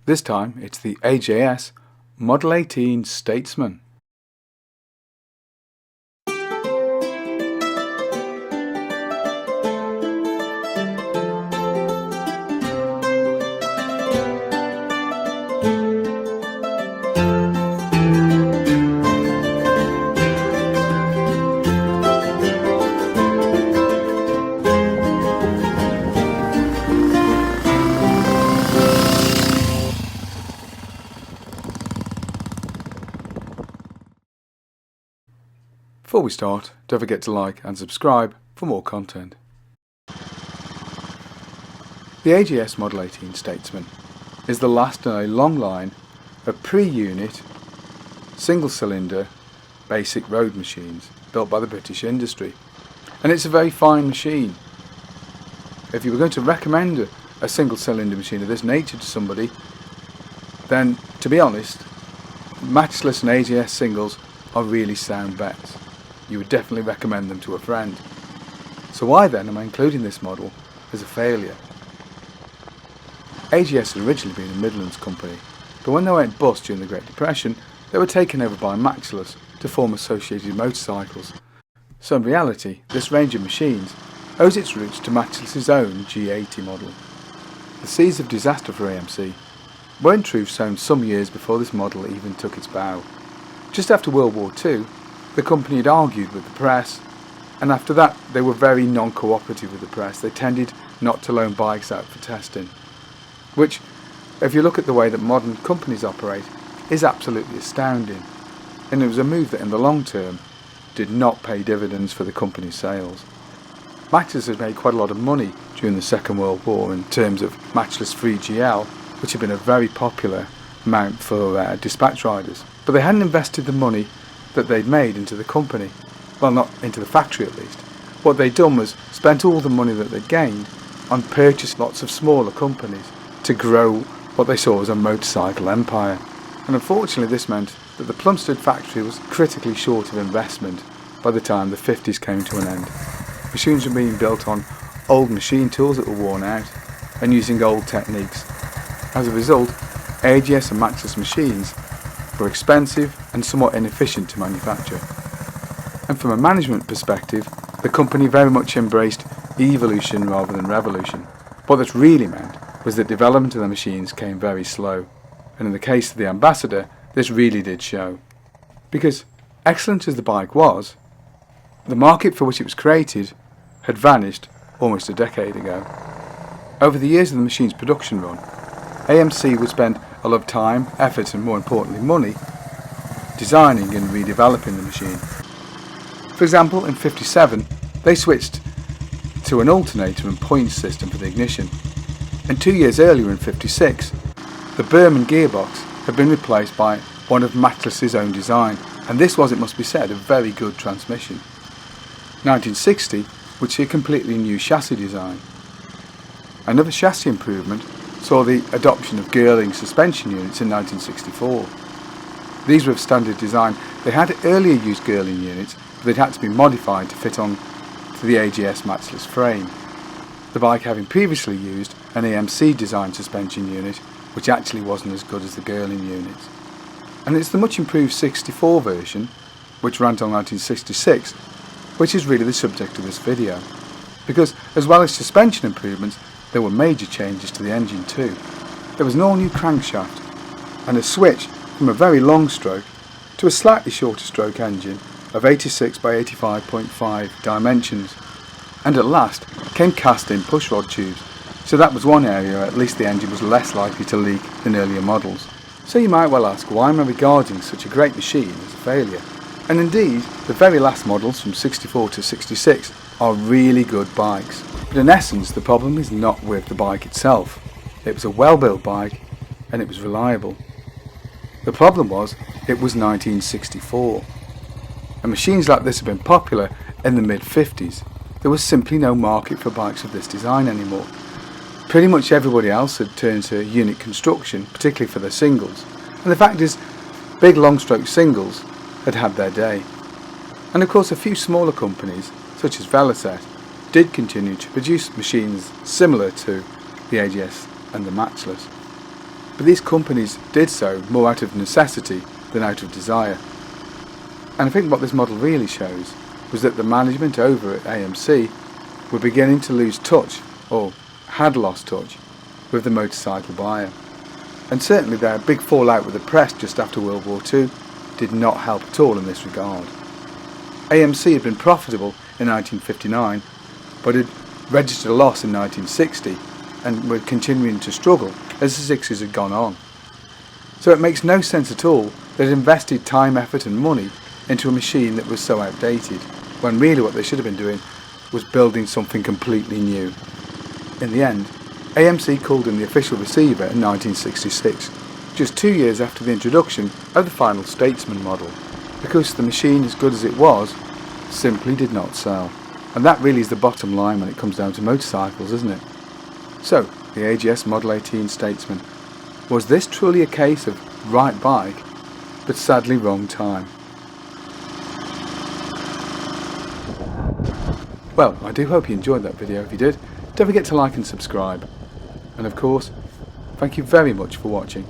This time it's the AJS Model 18 Statesman. Before we start, don't forget to like and subscribe for more content. The AJS Model 18 Statesman is the last in a long line of pre-unit, single-cylinder, basic road machines built by the British industry. And it's a very fine machine. If you were going to recommend a single-cylinder machine of this nature to somebody, then, to be honest, matchless and AJS singles are really sound bets. You would definitely recommend them to a friend. So why then am I including this model as a failure? AJS had originally been a Midlands company, but when they went bust during the Great Depression, they were taken over by Matchless to form Associated Motorcycles. So in reality, this range of machines owes its roots to Matchless's own G80 model. The seeds of disaster for AMC were in truth sown some years before this model even took its bow. Just after World War II, the company had argued with the press, and after that they were very non-cooperative with the press. They tended not to loan bikes out for testing, which, if you look at the way that modern companies operate, is absolutely astounding, and it was a move that in the long term did not pay dividends for the company's sales. Matchless has made quite a lot of money during the Second World War in terms of Matchless 3GL, which had been a very popular mount for dispatch riders, but they hadn't invested the money that they'd made into the company. Well, not into the factory at least. What they'd done was spent all the money that they'd gained on purchasing lots of smaller companies to grow what they saw as a motorcycle empire. And unfortunately this meant that the Plumstead factory was critically short of investment by the time the 50s came to an end. Machines were being built on old machine tools that were worn out and using old techniques. As a result, AJS and Matchless machines were expensive and somewhat inefficient to manufacture. And from a management perspective, the company very much embraced evolution rather than revolution. What this really meant was that development of the machines came very slow, and in the case of the Ambassador, this really did show. Because, excellent as the bike was, the market for which it was created had vanished almost a decade ago. Over the years of the machine's production run, AMC would spend a lot of time, effort and more importantly money designing and redeveloping the machine. For example, in 57 they switched to an alternator and point system for the ignition, and 2 years earlier in 56 the Berman gearbox had been replaced by one of Matchless's own design, and this was, it must be said, a very good transmission. 1960 would see a completely new chassis design. Another chassis improvement saw the adoption of Girling suspension units in 1964. These were of standard design. They had earlier used Girling units, but they'd had to be modified to fit on to the AJS Matchless frame, the bike having previously used an AMC designed suspension unit, which actually wasn't as good as the Girling units. And it's the much improved 64 version, which ran till 1966, which is really the subject of this video, because as well as suspension improvements, there were major changes to the engine too. There was an all-new crankshaft and a switch from a very long stroke to a slightly shorter stroke engine of 86 by 85.5 dimensions, and at last came cast-in pushrod tubes, so that was one area where at least the engine was less likely to leak than earlier models. So you might well ask, why am I regarding such a great machine as a failure? And indeed, the very last models from 64 to 66 are really good bikes. But in essence, the problem is not with the bike itself. It was a well-built bike and it was reliable. The problem was, it was 1964. And machines like this have been popular in the mid-50s. There was simply no market for bikes of this design anymore. Pretty much everybody else had turned to unit construction, particularly for their singles. And the fact is, big long-stroke singles had had their day. And of course a few smaller companies, such as Velocet, did continue to produce machines similar to the AJS and the Matchless. but these companies did so more out of necessity than out of desire. And I think what this model really shows was that the management over at AMC were beginning to lose touch, or had lost touch, with the motorcycle buyer. And certainly their big fallout with the press just after World War II did not help at all in this regard. AMC had been profitable in 1959, but had registered a loss in 1960 and were continuing to struggle as the 60s had gone on. So it makes no sense at all that it invested time, effort and money into a machine that was so outdated, when really what they should have been doing was building something completely new. In the end, AMC called in the official receiver in 1966, just 2 years after the introduction of the final Statesman model, because the machine, as good as it was, simply did not sell. And that really is the bottom line when it comes down to motorcycles, isn't it? So, the AJS Model 18 Statesman. Was this truly a case of right bike, but sadly wrong time? Well, I do hope you enjoyed that video. If you did, don't forget to like and subscribe. And of course, thank you very much for watching.